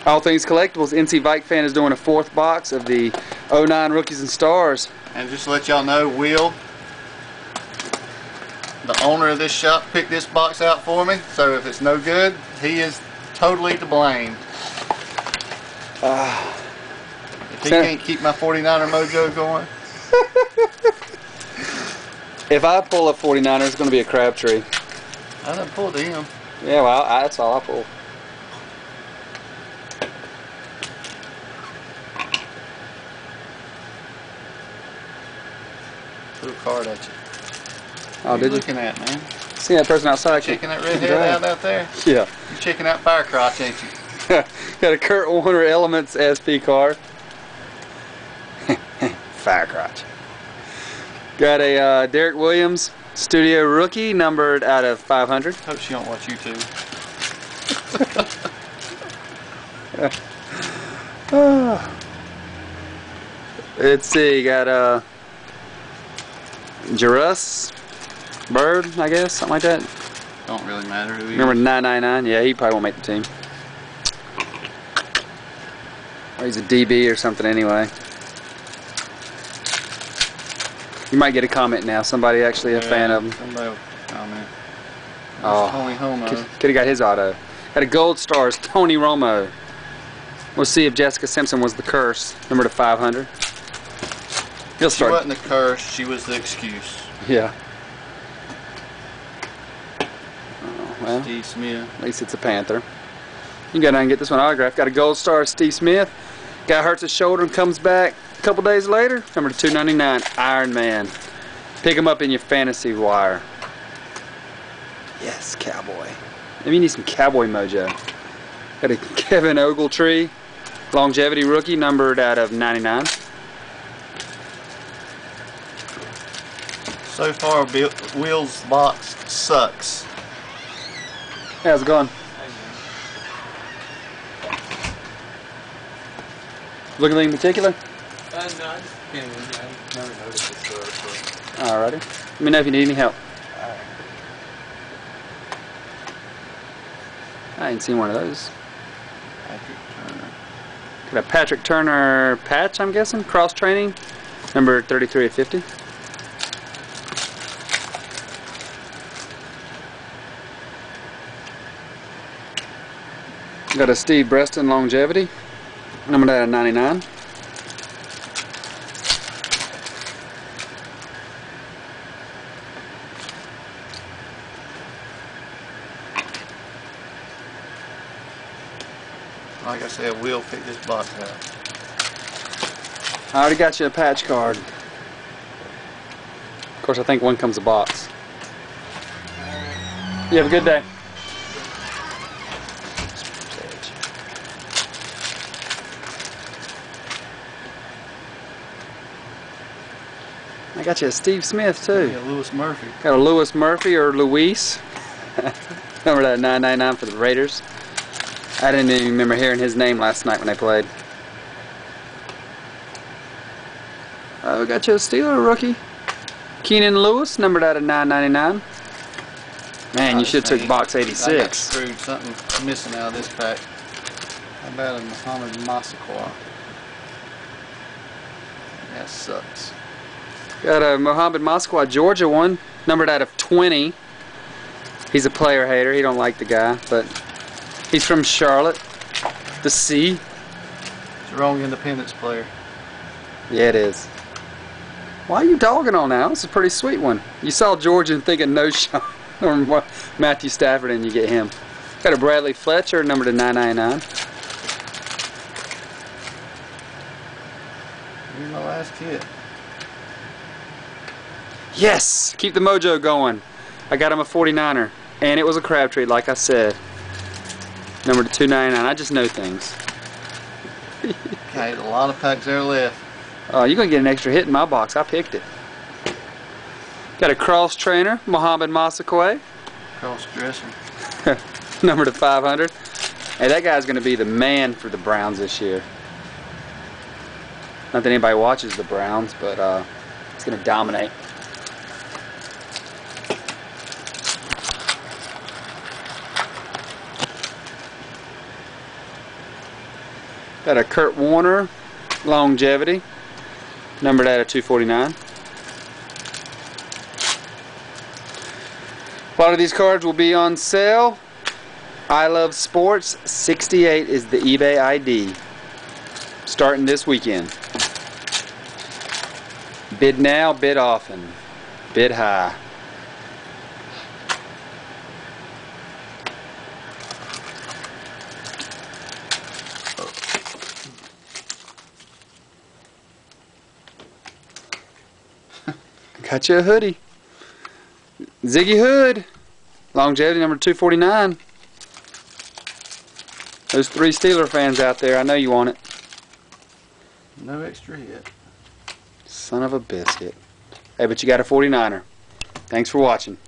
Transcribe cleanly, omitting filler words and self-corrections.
All Things Collectibles, ncvikefan is doing a 4th box of the '09 Rookies and Stars. And just to let y'all know, Will, the owner of this shop, picked this box out for me. So if it's no good, he is totally to blame. If he can't keep my 49er mojo going. If I pull a 49er, it's going to be a crab tree. I done pulled him. Yeah, well, that's all I pull. Threw a card at you. Oh, what did you? Looking at, man? See that person outside? Checking that redhead out there? Yeah. You're checking out Fire Crotch, ain't you? Got a Kurt Warner Elements SP card. Fire Crotch. Got a Derek Williams Studio Rookie, numbered out of 500. Hope she don't watch YouTube. Let's see, got Jarus Bird, I guess, something like that. Don't really matter who he Remember is. 999? Yeah, he probably won't make the team. Or he's a DB or something anyway. You might get a comment now. Somebody actually a fan of him. Somebody will comment. Oh, Tony Homo. Could have got his auto. Got a Gold Stars, Tony Romo. We'll see if Jessica Simpson was the curse. Number to 500. He'll She start. wasn't the curse, she was the excuse. Yeah. Oh, well, Steve Smith. at least it's a Panther. You can go down and get this one autographed. Got a Gold Star, Steve Smith. Guy hurts his shoulder and comes back a couple days later. Number to 299, Iron Man. Pick him up in your fantasy wire. Yes, cowboy. Maybe you need some cowboy mojo. Got a Kevin Ogletree, longevity rookie, numbered out of 99. So far, Will's box sucks. How's it going? Looking anything in particular? No, I just can't even. I never noticed this store. Alrighty. Let me know if you need any help. Alright. I ain't seen one of those. Patrick Turner. Got a Patrick Turner patch, I'm guessing. Cross training. Number 33 of 50. Got a Steve Breston longevity. Numbered out of 99. Like I said, Will picked this box out. I already got you a patch card. Of course, I think one comes a box. You have a good day. I got you a Steve Smith too. Yeah, Lewis Murphy. Got a Lewis Murphy or Luis. Remember that 999 for the Raiders? I didn't even remember hearing his name last night when they played. We got you a Steeler rookie. Keenan Lewis, numbered out of 999. Man, you should have took box I got 86. screwed. Something missing out of this pack. How about a Muhammad Massaquoi? That sucks. Got a Mohamed Massaquoi Georgia one, numbered out of 20. He's a player hater. He don't like the guy, but he's from Charlotte. The C. It's the wrong Independence player. Yeah, it is. Why are you dogging on now? This is a pretty sweet one. You saw Georgia and thinking no shot, or Matthew Stafford, and you get him. Got a Bradley Fletcher, numbered to 999. Here's my last kit. Yes! Keep the mojo going. I got him a 49er. And it was a crab tree, like I said. Number 299. I just know things. Okay, a lot of packs there left. Oh, you're going to get an extra hit in my box. I picked it. Got a cross trainer, Mohamed Massaquoi. Cross dresser. Number to 500. Hey, that guy's going to be the man for the Browns this year. Not that anybody watches the Browns, but he's going to dominate. Got a Kurt Warner longevity, numbered out of 249. A lot of these cards will be on sale. I Love Sports 68 is the eBay ID. Starting this weekend. Bid now, bid often. Bid high. Got you a hoodie. Ziggy Hood. Longevity number 249. Those 3 Steeler fans out there, I know you want it. No extra hit. Son of a biscuit. Hey, but you got a 49er. Thanks for watching.